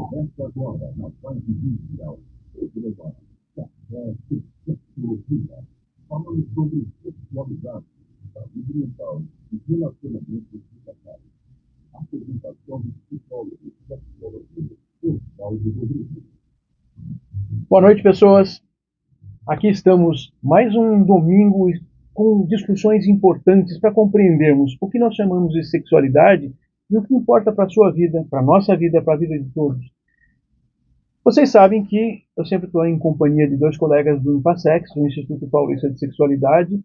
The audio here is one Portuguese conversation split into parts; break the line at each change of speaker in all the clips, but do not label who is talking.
Começa agora na Paz Mundial, programa Café e Tecnologia, falando sobre sexualidade, saúde mental e relacionamentos de casais. Apresentação do psicólogo e sexólogo Oswaldo Rodrigues.
Boa noite, pessoas. Aqui estamos mais um domingo com discussões importantes para compreendermos o que nós chamamos de sexualidade e o que importa para a sua vida, para a nossa vida, para a vida de todos. Vocês sabem que eu sempre estou em companhia de dois colegas do INPASEX, do Instituto Paulista de Sexualidade,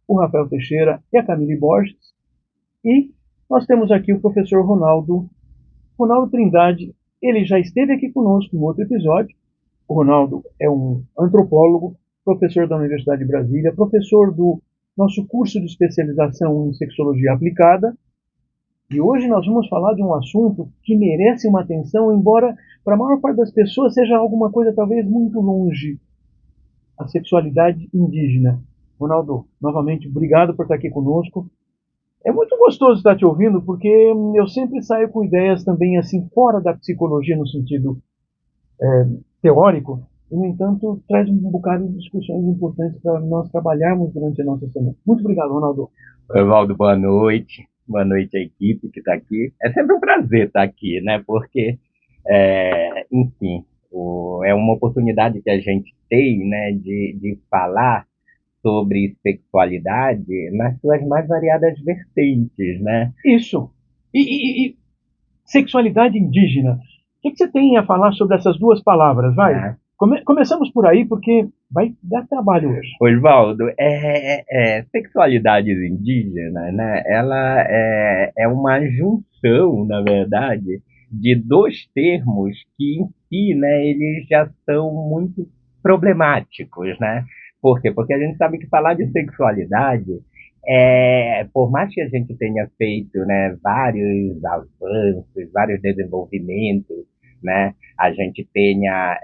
o Rafael Teixeira e a Camille Borges, e nós temos aqui o professor Ronaldo Trindade. Ele já esteve aqui conosco em outro episódio. O Ronaldo é um antropólogo, professor da Universidade de Brasília, professor do nosso curso de especialização em sexologia aplicada. E hoje nós vamos falar de um assunto que merece uma atenção, embora para a maior parte das pessoas seja alguma coisa talvez muito longe: a sexualidade indígena. Ronaldo, novamente, obrigado por estar aqui conosco. É muito gostoso estar te ouvindo, porque eu sempre saio com ideias também assim fora da psicologia no sentido teórico, e, no entanto, traz um bocado de discussões importantes para nós trabalharmos durante a nossa semana. Muito obrigado, Ronaldo.
Oi, Valdo, boa noite. Boa noite à equipe que está aqui. É sempre um prazer estar aqui, né? Porque, enfim, é uma oportunidade que a gente tem, né, de falar sobre sexualidade nas suas mais variadas vertentes, né?
Isso. E sexualidade indígena. O que você tem a falar sobre essas duas palavras? Vai.
Né?
Começamos por aí, porque vai dar trabalho hoje.
Osvaldo, sexualidades indígenas, né? Ela é uma junção, na verdade, de dois termos que em si, né, eles já são muito problemáticos, né? Por quê? Porque a gente sabe que falar de sexualidade por mais que a gente tenha feito, né, vários avanços, vários desenvolvimentos, né, a gente tenha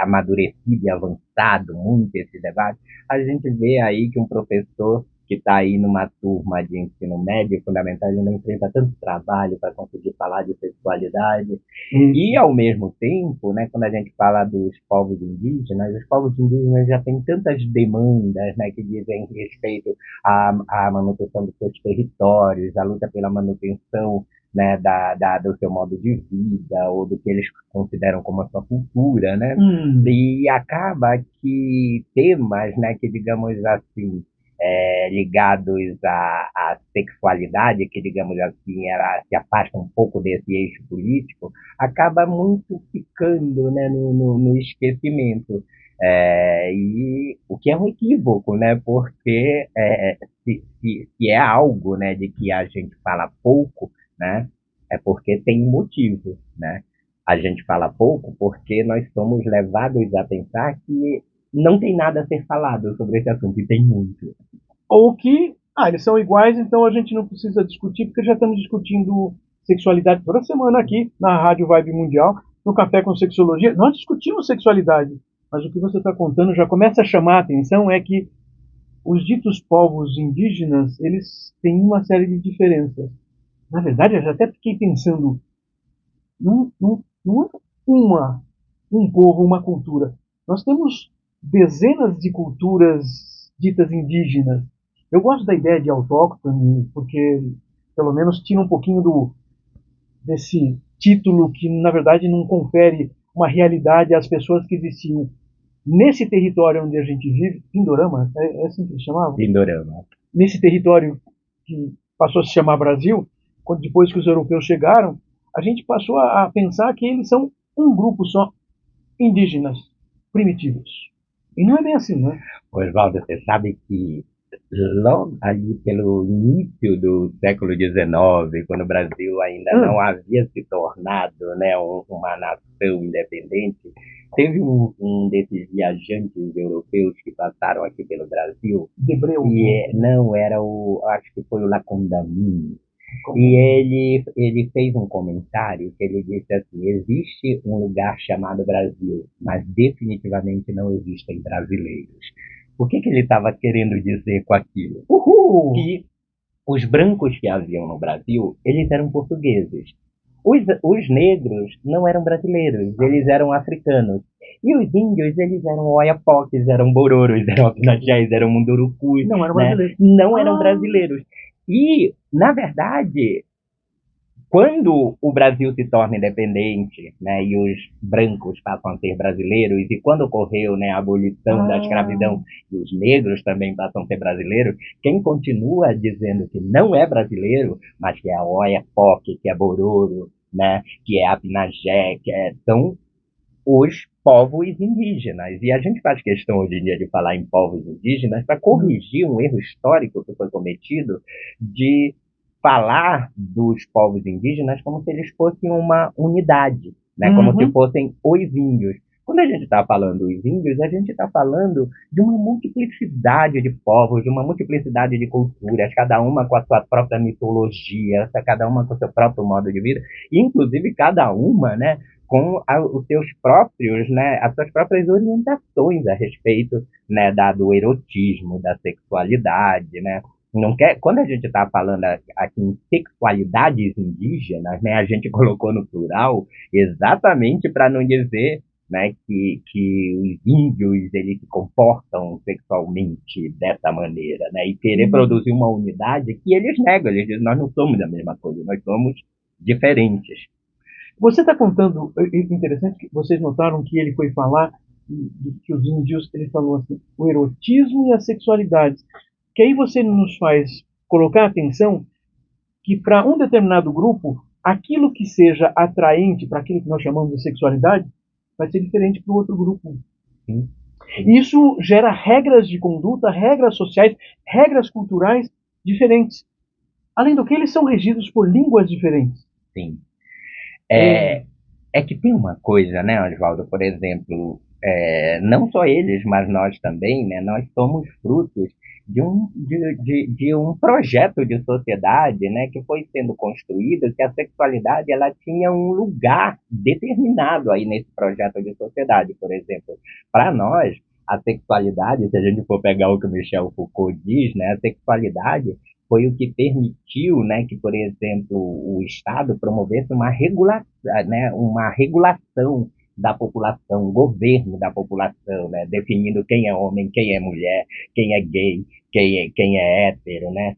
amadurecido e avançado muito esse debate, a gente vê aí que um professor que está aí numa turma de ensino médio fundamental, ele não enfrenta tanto trabalho para conseguir falar de sexualidade. E, ao mesmo tempo, né, quando a gente fala dos povos indígenas, os povos indígenas já têm tantas demandas, né, que dizem respeito à manutenção dos seus territórios, à luta pela manutenção, né, do seu modo de vida ou do que eles consideram como a sua cultura, né? E acaba que temas, né, que digamos assim, ligados à sexualidade, que digamos assim, se afasta um pouco desse eixo político, acaba muito ficando, né, no esquecimento. E o que é um equívoco, né? Porque se é algo, né, de que a gente fala pouco, né, é porque tem motivo, né? A gente fala pouco porque nós somos levados a pensar que não tem nada a ser falado sobre esse assunto, e tem muito.
Ou que, eles são iguais, então a gente não precisa discutir, porque já estamos discutindo sexualidade toda semana aqui na Rádio Vibe Mundial, no Café com Sexologia. Nós discutimos sexualidade, mas o que você está contando já começa a chamar a atenção, é que os ditos povos indígenas, eles têm uma série de diferenças. Na verdade, eu já até fiquei pensando, não é um povo, uma cultura. Nós temos dezenas de culturas ditas indígenas. Eu gosto da ideia de autóctone, porque pelo menos tira um pouquinho desse título que, na verdade, não confere uma realidade às pessoas que existiam nesse território onde a gente vive. Pindorama, é assim que se chamava?
Pindorama.
Nesse território que passou a se chamar Brasil, depois que os europeus chegaram, a gente passou a pensar que eles são um grupo só, indígenas, primitivos. E não é bem assim, né?
Oswaldo, você sabe que logo ali pelo início do século XIX, quando o Brasil ainda não havia se tornado, né, uma nação independente, teve um desses viajantes europeus que passaram aqui pelo Brasil,
Debreu.
não era acho que foi o Lacondamine. E ele fez um comentário que ele disse assim: existe um lugar chamado Brasil, mas definitivamente não existem brasileiros. O que ele estava querendo dizer com aquilo? Que os brancos que haviam no Brasil, eles eram portugueses. os negros não eram brasileiros, eles eram africanos. E os índios, eles eram oiapoques, eram bororos, eram apinagés, eram mundurucus,
Não era
né?
brasileiro.
Não eram brasileiros. E, na verdade, quando o Brasil se torna independente, né, e os brancos passam a ser brasileiros, e quando ocorreu, né, a abolição da escravidão e os negros também passam a ser brasileiros, quem continua dizendo que não é brasileiro, mas que é a Oiapoque, que é Bororo, né, que é Apinagé, são os povos indígenas. E a gente faz questão hoje em dia de falar em povos indígenas para corrigir um erro histórico que foi cometido de falar dos povos indígenas como se eles fossem uma unidade, né? Como se fossem os índios. Quando a gente está falando dos índios, a gente está falando de uma multiplicidade de povos, de uma multiplicidade de culturas, cada uma com a sua própria mitologia, cada uma com o seu próprio modo de vida, e inclusive cada uma, né, com os seus próprios, né, as suas próprias orientações a respeito, né, do erotismo, da sexualidade, né? Não quer, quando a gente está falando aqui em sexualidades indígenas, né, a gente colocou no plural exatamente para não dizer, né, que os índios eles se comportam sexualmente dessa maneira, né, e querer produzir uma unidade que eles negam, eles dizem nós não somos a mesma coisa, nós somos diferentes.
Você está contando, interessante que vocês notaram que ele foi falar que os índios, ele falou assim, o erotismo e a sexualidade. Que aí você nos faz colocar atenção que para um determinado grupo, aquilo que seja atraente para aquilo que nós chamamos de sexualidade, vai ser diferente para o outro grupo.
Sim.
Isso gera regras de conduta, regras sociais, regras culturais diferentes. Além do que, eles são regidos por línguas diferentes.
Sim. É que tem uma coisa, né, Oswaldo, por exemplo, não só eles, mas nós também, né, nós somos frutos de um projeto de sociedade, né, que foi sendo construído, que a sexualidade ela tinha um lugar determinado aí nesse projeto de sociedade. Por exemplo, para nós, a sexualidade, se a gente for pegar o que o Michel Foucault diz, né, a sexualidade foi o que permitiu, né, que, por exemplo, o Estado promovesse uma regulação da população, um governo da população, né, definindo quem é homem, quem é mulher, quem é gay, quem é hétero, né,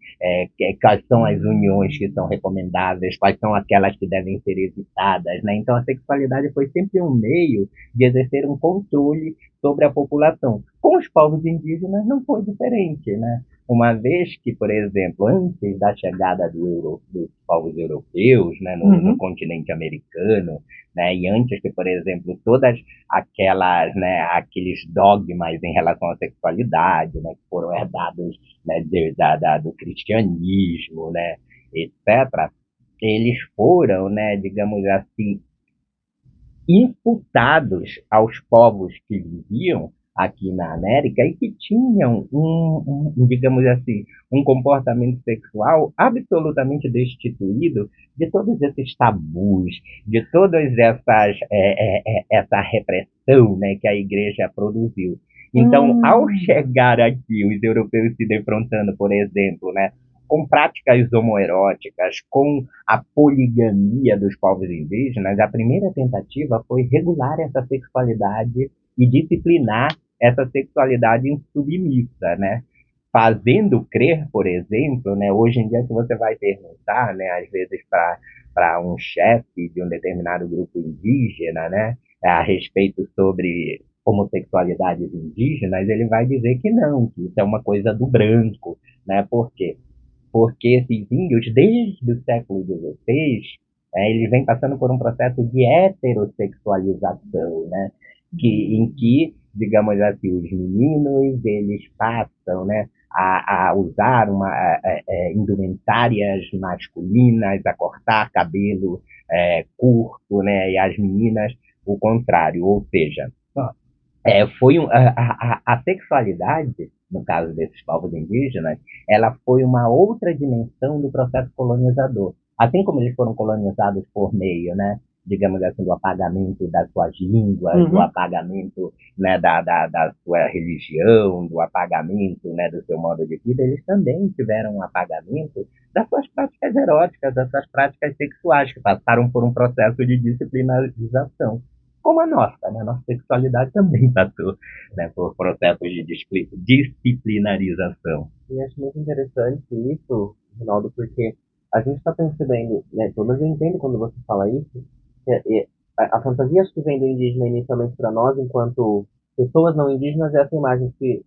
quais são as uniões que são recomendáveis, quais são aquelas que devem ser evitadas, né. Então, a sexualidade foi sempre um meio de exercer um controle sobre a população. Com os povos indígenas não foi diferente, né. Uma vez que, por exemplo, antes da chegada dos povos europeus, né, no continente americano, né, e antes que, por exemplo, todas aquelas, né, aqueles dogmas em relação à sexualidade, né, que foram herdados, né, do cristianismo, né, etc., eles foram, né, digamos assim, imputados aos povos que viviam aqui na América e que tinham digamos assim, um comportamento sexual absolutamente destituído de todos esses tabus, de todas essa repressão, né, que a igreja produziu. Então, ao chegar aqui, os europeus se defrontando, por exemplo, né, com práticas homoeróticas, com a poligamia dos povos indígenas, a primeira tentativa foi regular essa sexualidade e disciplinar essa sexualidade insubmissa, né? Fazendo crer, por exemplo, né, hoje em dia, se você vai perguntar, né, às vezes para um chefe de um determinado grupo indígena, né, a respeito sobre homossexualidades indígenas, ele vai dizer que não, que isso é uma coisa do branco, né? Por quê? Porque esses índios, desde o século XVI, eles vêm passando por um processo de heterossexualização, né? Em que, digamos assim, os meninos, eles passam, né, a usar indumentárias masculinas, a cortar cabelo curto, né, e as meninas o contrário, ou seja, a sexualidade, no caso desses povos indígenas, ela foi uma outra dimensão do processo colonizador. Assim como eles foram colonizados por meio, né, digamos assim, do apagamento das suas línguas, do apagamento, né, da sua religião, do apagamento, né, do seu modo de vida, eles também tiveram um apagamento das suas práticas eróticas, das suas práticas sexuais, que passaram por um processo de disciplinarização, como a nossa, né? A nossa sexualidade também passou, né, por processos de disciplinarização.
E acho muito interessante isso, Ronaldo, porque a gente está percebendo, né, pelo menos eu entendo quando você fala isso, que a fantasia acho que vem do indígena inicialmente para nós, enquanto pessoas não indígenas, é essa imagem que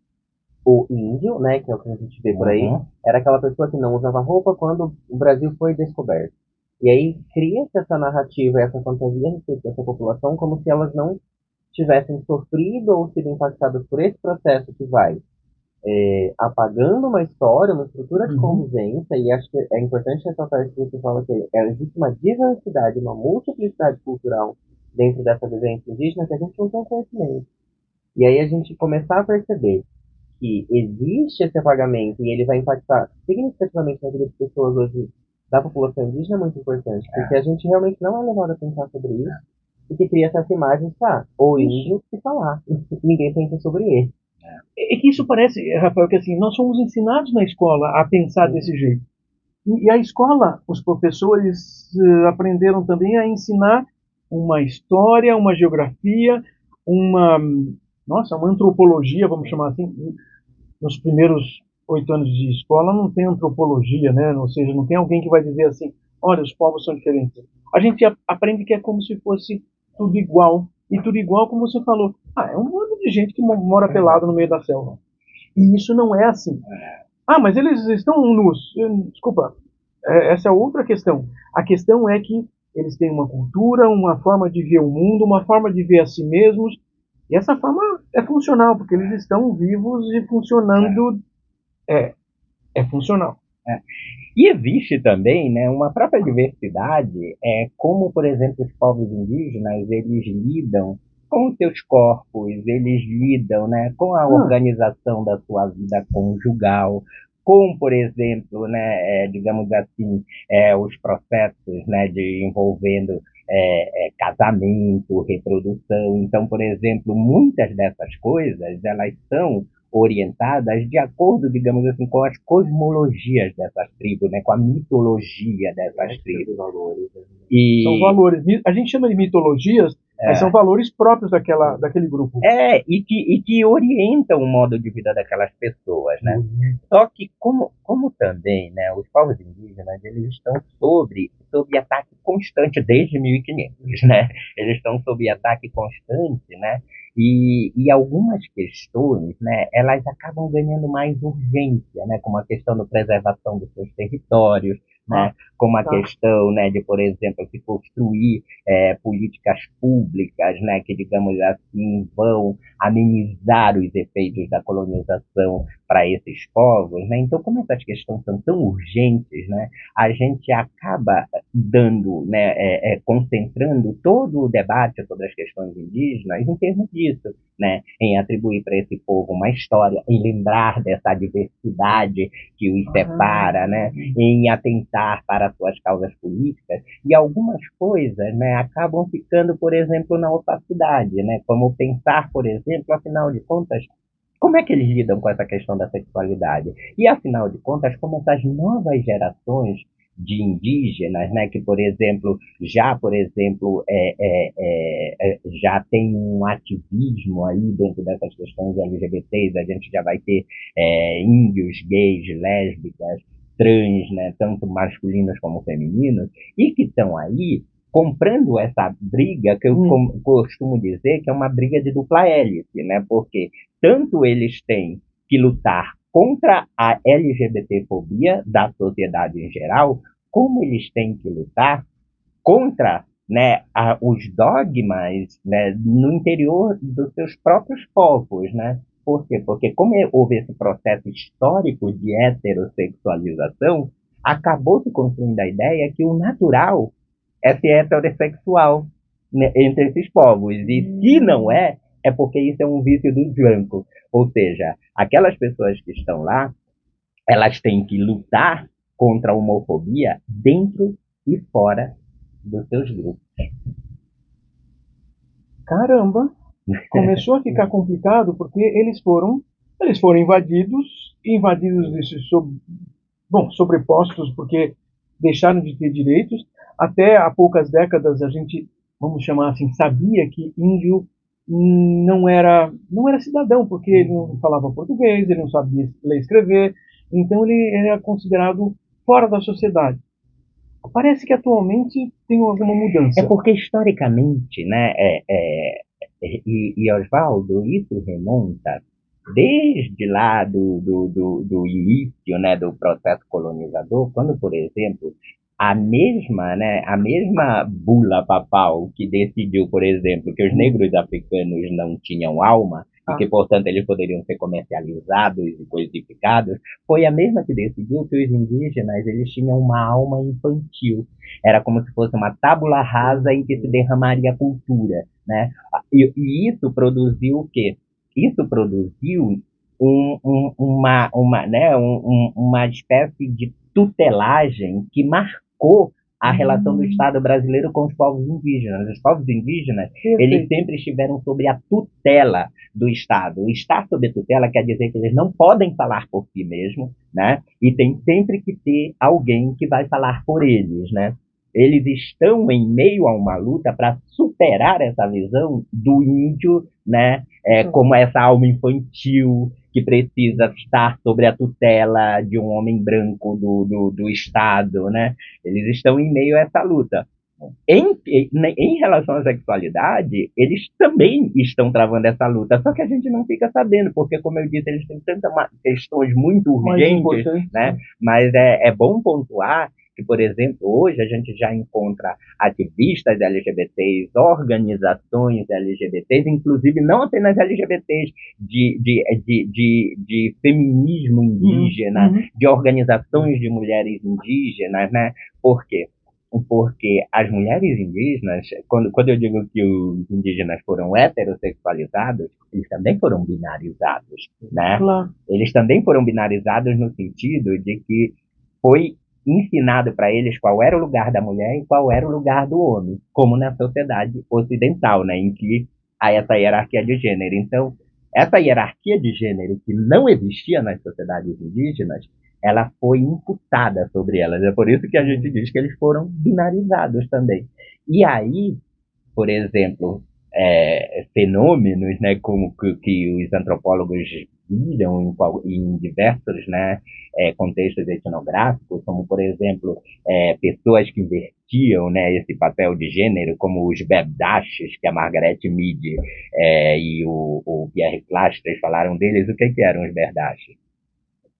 o índio, né, que é o que a gente vê por aí, era aquela pessoa que não usava roupa quando o Brasil foi descoberto. E aí cria-se essa narrativa, essa fantasia a respeito dessa população, como se elas não tivessem sofrido ou sido impactadas por esse processo que vai apagando uma história, uma estrutura de convivência, e acho que é importante ressaltar isso que você fala, que existe uma diversidade, uma multiplicidade cultural dentro dessa vivência indígena que a gente não tem conhecimento. E aí a gente começar a perceber que existe esse apagamento e ele vai impactar significativamente na vida das pessoas hoje da população indígena é muito importante, porque a gente realmente não é levado a pensar sobre isso, porque cria essa imagem, tá, o índio que tá lá, ninguém pensa sobre ele.
É que isso parece, Rafael, que assim, nós somos ensinados na escola a pensar desse jeito. E a escola, os professores aprenderam também a ensinar uma história, uma geografia, uma antropologia, vamos chamar assim. Nos primeiros 8 anos de escola não tem antropologia, né? Ou seja, não tem alguém que vai dizer assim, olha, os povos são diferentes. A gente aprende que é como se fosse tudo igual. E tudo igual, como você falou, é um bando de gente que mora pelado no meio da selva. E isso não é assim. Mas eles estão nus. Desculpa, essa é outra questão. A questão é que eles têm uma cultura, uma forma de ver o mundo, uma forma de ver a si mesmos, e essa forma é funcional, porque eles estão vivos e funcionando. É funcional.
E existe também, né, uma própria diversidade, como, por exemplo, os povos indígenas, eles lidam com os seus corpos, eles lidam, né, com a organização da sua vida conjugal, com, por exemplo, né, digamos assim, os processos, né, de envolvendo casamento, reprodução. Então, por exemplo, muitas dessas coisas, elas são orientadas de acordo, digamos assim, com as cosmologias dessas tribos, né, com a mitologia dessas tribos.
E são valores. A gente chama de mitologias, mas são valores próprios daquele grupo.
E que orientam o modo de vida daquelas pessoas, né? Só que como também, né, os povos indígenas, eles estão sob ataque constante desde 1500, né? Eles estão sob ataque constante, né? E algumas questões, né, elas acabam ganhando mais urgência, né, como a questão da preservação dos seus territórios, né, como a questão, né, de, por exemplo, se construir políticas públicas, né, que, digamos assim, vão amenizar os efeitos da colonização para esses povos, né? Então, como essas questões são tão urgentes, né, a gente acaba dando, né, concentrando todo o debate sobre as questões indígenas em termos disso, né, em atribuir para esse povo uma história, em lembrar dessa diversidade que os separa, né, em atentar para suas causas políticas, e algumas coisas, né, acabam ficando, por exemplo, na opacidade, né, como pensar, por exemplo, afinal de contas, como é que eles lidam com essa questão da sexualidade? E, afinal de contas, como essas novas gerações de indígenas, né, que, por exemplo, já tem um ativismo aí dentro dessas questões LGBTs, a gente já vai ter índios, gays, lésbicas, trans, né, tanto masculinos como femininos, e que estão aí comprando essa briga, que eu costumo dizer que é uma briga de dupla hélice, né, porque tanto eles têm que lutar contra a LGBTfobia da sociedade em geral, como eles têm que lutar contra, né, os dogmas, né, no interior dos seus próprios povos, né? Por quê? Porque como houve esse processo histórico de heterossexualização, acabou se construindo a ideia que o natural é ser heterossexual, né, entre esses povos. E se não é porque isso é um vício do branco. Ou seja, aquelas pessoas que estão lá, elas têm que lutar contra a homofobia dentro e fora dos seus grupos.
Caramba, começou a ficar complicado porque eles foram invadidos sobrepostos porque deixaram de ter direitos. Até há poucas décadas a gente, vamos chamar assim, sabia que índio não era cidadão, porque ele não falava português, ele não sabia ler e escrever, então ele era considerado fora da sociedade. Parece que atualmente tem alguma
É
mudança.
porque historicamente, né, Oswaldo, isso remonta desde lá do início, né, do processo colonizador, quando, por exemplo, a mesma bula papal que decidiu, por exemplo, que os negros africanos não tinham alma e que, portanto, eles poderiam ser comercializados e coisificados, foi a mesma que decidiu que os indígenas eles tinham uma alma infantil. Era como se fosse uma tábula rasa em que se derramaria a cultura, né? E isso produziu o quê? Isso produziu uma espécie de tutelagem que marcou a relação do Estado brasileiro com os povos indígenas. Os povos indígenas, eles sempre estiveram sob a tutela do Estado. Estar sob a tutela quer dizer que eles não podem falar por si mesmos, né? E tem sempre que ter alguém que vai falar por eles, né? Eles estão em meio a uma luta para superar essa visão do índio, né, como essa alma infantil que precisa estar sobre a tutela de um homem branco do Estado, né? Eles estão em meio a essa luta. Em relação à sexualidade, eles também estão travando essa luta, só que a gente não fica sabendo, porque, como eu disse, eles têm tantas questões muito urgentes, né? Mas é bom pontuar que, por exemplo, hoje a gente já encontra ativistas LGBTs, organizações LGBTs, inclusive não apenas LGBTs, de feminismo indígena, de organizações de mulheres indígenas, né? Por quê? Porque as mulheres indígenas, quando eu digo que os indígenas foram heterossexualizados, eles também foram binarizados, né?
Claro.
Eles também foram binarizados no sentido de que foi ensinado para eles qual era o lugar da mulher e qual era o lugar do homem, como na sociedade ocidental, né? Em que há essa hierarquia de gênero. Então, essa hierarquia de gênero que não existia nas sociedades indígenas, ela foi imputada sobre elas. É por isso que a gente diz que eles foram binarizados também. E aí, por exemplo, fenômenos, né, como que os antropólogos viram em diversos, né, contextos etnográficos, como, por exemplo, pessoas que invertiam, né, esse papel de gênero, como os Bebdashes, que a Margaret Mead e o Pierre Clastres falaram deles. O que eram os Bebdashes?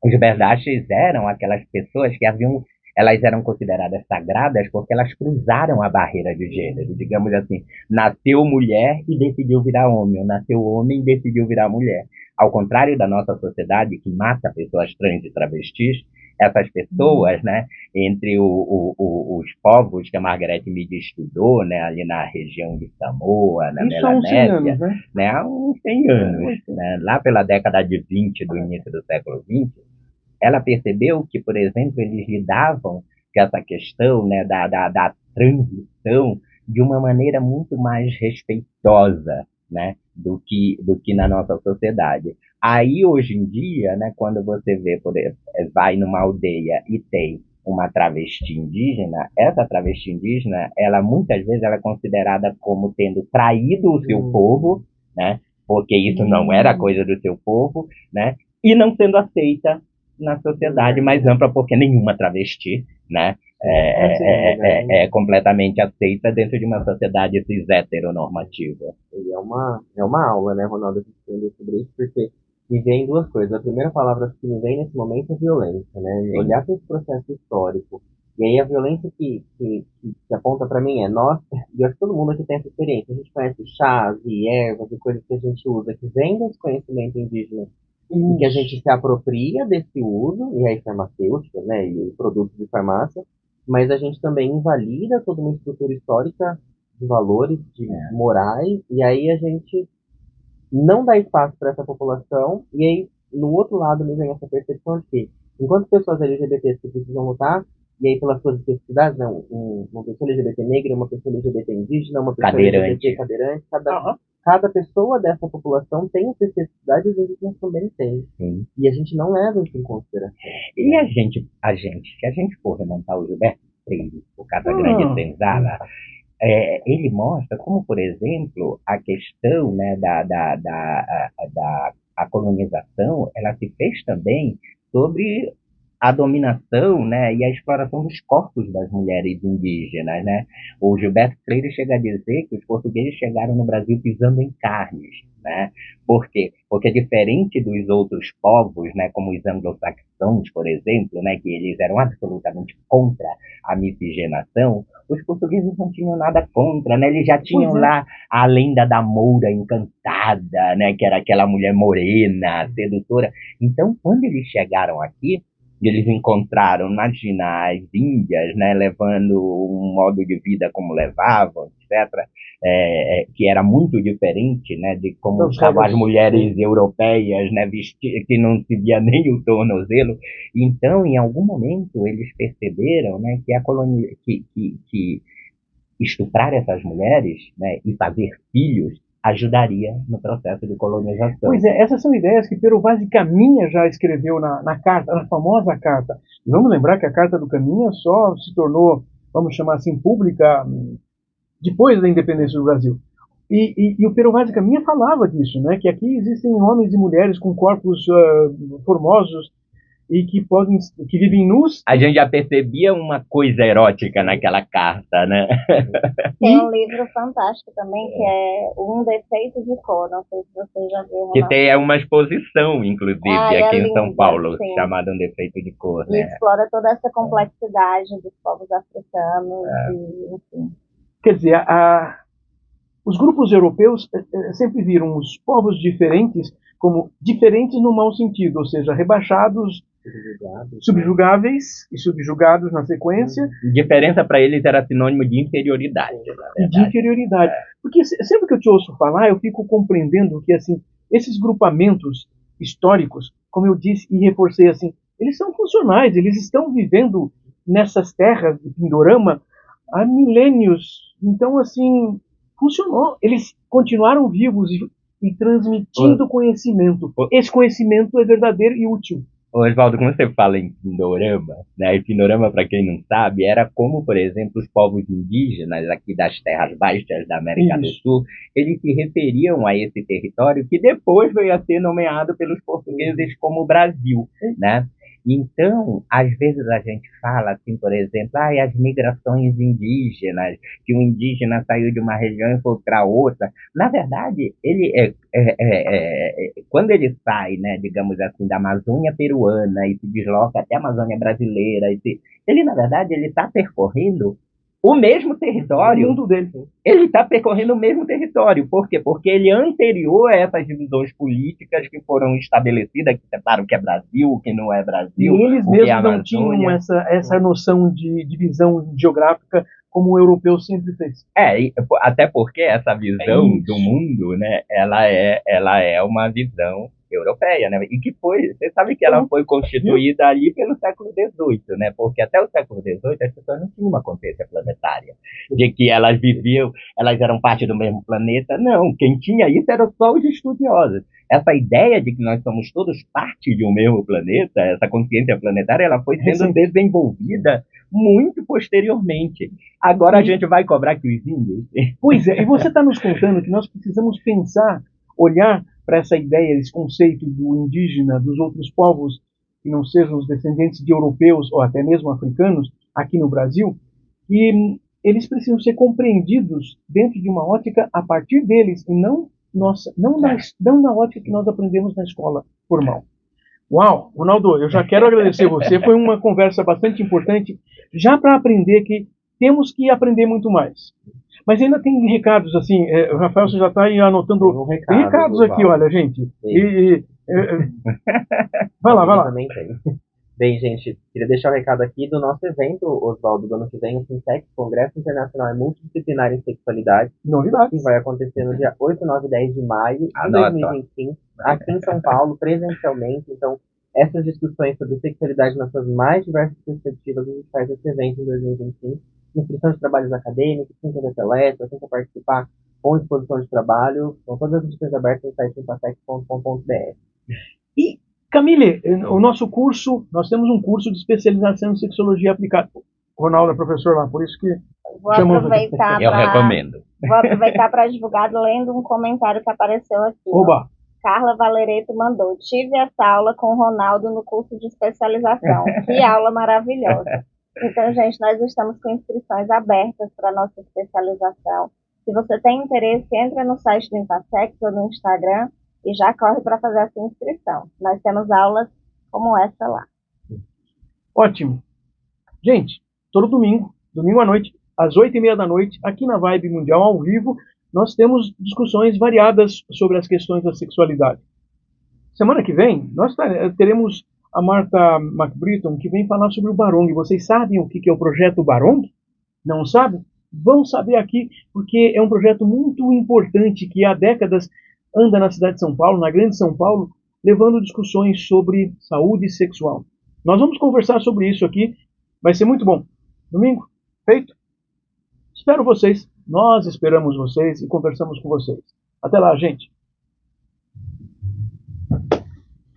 Os Berdashes eram aquelas pessoas que elas eram consideradas sagradas porque elas cruzaram a barreira de gênero. Digamos assim, nasceu mulher e decidiu virar homem, ou nasceu homem e decidiu virar mulher. Ao contrário da nossa sociedade, que mata pessoas trans e travestis, essas pessoas, né, entre os povos que a Margaret Mead estudou, né, ali na região de Samoa, na Melanésia, né, há uns 100 anos, né, lá pela década de 20 do início do século XX, ela percebeu que, por exemplo, eles lidavam com essa questão, né, da transição de uma maneira muito mais respeitosa, né, do que na nossa sociedade. Aí, hoje em dia, né, quando você vai numa aldeia e tem uma travesti indígena, essa travesti indígena, ela muitas vezes ela é considerada como tendo traído o seu povo, né, porque isso não era coisa do seu povo, né, e não sendo aceita na sociedade mais ampla, porque nenhuma travesti, né, é completamente aceita dentro de uma sociedade cis heteronormativa.
E é uma aula, né, Ronaldo, a gente aprender sobre isso, porque me vem duas coisas. A primeira palavra que me vem nesse momento é violência, né? Sim. Olhar para esse processo histórico. E aí a violência que aponta para mim é nós, e acho que todo mundo aqui tem essa experiência. A gente conhece chás e ervas e coisas que a gente usa que vem desse conhecimento indígena e que a gente se apropria desse uso, e aí farmacêutica, né, e produtos de farmácia, mas a gente também invalida toda uma estrutura histórica de valores, de morais, e aí a gente não dá espaço para essa população, e aí, no outro lado, me vem essa percepção de que, enquanto pessoas LGBTs que precisam lutar, e aí pelas suas especificidades, né, uma pessoa LGBT negra, uma pessoa LGBT indígena, uma pessoa LGBT cadeirante, cada pessoa dessa população tem especificidades e a gente também tem.
Sim.
E a gente não leva isso em consideração.
E se a gente for remontar o Gilberto Freire, o Casa Grande Senzala, ele mostra como, por exemplo, a questão, né, a colonização, ela se fez também sobre a dominação, né, e a exploração dos corpos das mulheres indígenas, né? O Gilberto Freire chega a dizer que os portugueses chegaram no Brasil pisando em carnes, né? Por quê? Porque diferente dos outros povos, né, como os anglo-saxões, por exemplo, né, que eles eram absolutamente contra a miscigenação, os portugueses não tinham nada contra, né? Eles já tinham lá a lenda da Moura encantada, né, que era aquela mulher morena, sedutora. Então, quando eles chegaram aqui, eles encontraram, imagina, as índias, né, levando um modo de vida como levavam, etc., que era muito diferente, né, de como estavam as mulheres europeias, né, que não se via nem o tornozelo. Então, em algum momento, eles perceberam, né, que a colonia, que estuprar essas mulheres, né, e fazer filhos ajudaria no processo de colonização.
Pois é, essas são ideias que Pero Vaz de Caminha já escreveu na carta, na famosa carta. E vamos lembrar que a Carta do Caminha só se tornou, vamos chamar assim, pública depois da independência do Brasil. E o Pero Vaz de Caminha falava disso, né? Que aqui existem homens e mulheres com corpos formosos e que vivem nus.
A gente já percebia uma coisa erótica naquela carta, né?
Tem um livro fantástico também, que é Um Defeito de Cor, não sei se você já viu.
Que tem uma exposição, inclusive, aqui em São Paulo, chamada Um Defeito de Cor, né?
E explora toda essa complexidade dos povos africanos, e, enfim.
Quer dizer, os grupos europeus sempre viram os povos diferentes como diferentes no mau sentido, ou seja, rebaixados, subjugáveis e subjugados na sequência.
Diferença para eles era sinônimo de inferioridade.
De inferioridade. Porque sempre que eu te ouço falar, eu fico compreendendo que assim, esses grupamentos históricos, como eu disse e reforcei assim, eles são funcionais, eles estão vivendo nessas terras de Pindorama há milênios. Então, assim, funcionou. Eles continuaram vivos e transmitindo conhecimento. Esse conhecimento é verdadeiro e útil.
Oswaldo, quando você fala em Pindorama, né, e Pindorama, para quem não sabe, era como, por exemplo, os povos indígenas aqui das terras baixas da América do Sul, eles se referiam a esse território que depois veio a ser nomeado pelos portugueses como Brasil, né? Então, às vezes a gente fala assim, por exemplo, as migrações indígenas, que o indígena saiu de uma região e foi para outra. Na verdade, ele quando ele sai, né, digamos assim, da Amazônia peruana e se desloca até a Amazônia brasileira, ele, na verdade, ele está percorrendo o mesmo território.
O mundo dele.
Ele está percorrendo o mesmo território. Por quê? Porque ele é anterior a essas divisões políticas que foram estabelecidas, que separa o que é Brasil, o que não é Brasil.
E eles mesmos não tinham essa noção de divisão geográfica como o europeu sempre fez.
Até porque essa visão do mundo, né, ela é uma visão europeia, né? E que você sabe que ela foi constituída ali pelo século XVIII, né? Porque até o século XVIII as pessoas não tinham uma consciência planetária, de que elas viviam, elas eram parte do mesmo planeta. Não, quem tinha isso eram só os estudiosos. Essa ideia de que nós somos todos parte de um mesmo planeta, essa consciência planetária, ela foi sendo desenvolvida muito posteriormente. Agora a gente vai cobrar que os índios...
Pois é, e você está nos contando que nós precisamos pensar, olhar para essa ideia, esse conceito do indígena, dos outros povos que não sejam os descendentes de europeus ou até mesmo africanos aqui no Brasil, e eles precisam ser compreendidos dentro de uma ótica a partir deles e não na ótica que nós aprendemos na escola formal. Uau, Ronaldo, eu já quero agradecer você, foi uma conversa bastante importante, já para aprender que temos que aprender muito mais. Mas ainda tem recados, assim, o Rafael, você já está aí anotando recados aqui, olha, gente. Vai lá.
Também tem. Bem, gente, queria deixar um recado aqui do nosso evento, Oswaldo, do ano que vem, o Sintex, Congresso Internacional Multidisciplinar em Sexualidade.
Novidade.
Que vai acontecer no dia 8, 9 e 10 de maio de 2025, aqui em São Paulo, presencialmente. Então, essas discussões sobre sexualidade nas suas mais diversas perspectivas, a gente faz esse evento em 2025. Inscrição de trabalhos acadêmicos, quem quer ser palestra, quem quer participar com exposição de trabalho. São todas as inscrições abertas no site empatec.com.br.
E, Camille, o nosso curso, nós temos um curso de especialização em sexologia aplicada. O Ronaldo é professor lá, por isso que
Vou
chamamos.
aproveitar
Eu recomendo.
para divulgar lendo um comentário que apareceu aqui.
Oba!
Carla Valereto mandou: tive essa aula com o Ronaldo no curso de especialização. Que aula maravilhosa. Então, gente, nós estamos com inscrições abertas para a nossa especialização. Se você tem interesse, entra no site do Empatec ou no Instagram e já corre para fazer a sua inscrição. Nós temos aulas como essa lá.
Ótimo. Gente, todo domingo à noite, às 8h30 da noite, aqui na Vibe Mundial, ao vivo, nós temos discussões variadas sobre as questões da sexualidade. Semana que vem, nós teremos a Marta McBritton, que vem falar sobre o Barong. Vocês sabem o que é o projeto Barong? Não sabem? Vão saber aqui, porque é um projeto muito importante que há décadas anda na cidade de São Paulo, na grande São Paulo, levando discussões sobre saúde sexual. Nós vamos conversar sobre isso aqui, vai ser muito bom. Domingo? Feito? Espero vocês, nós esperamos vocês e conversamos com vocês. Até lá, gente!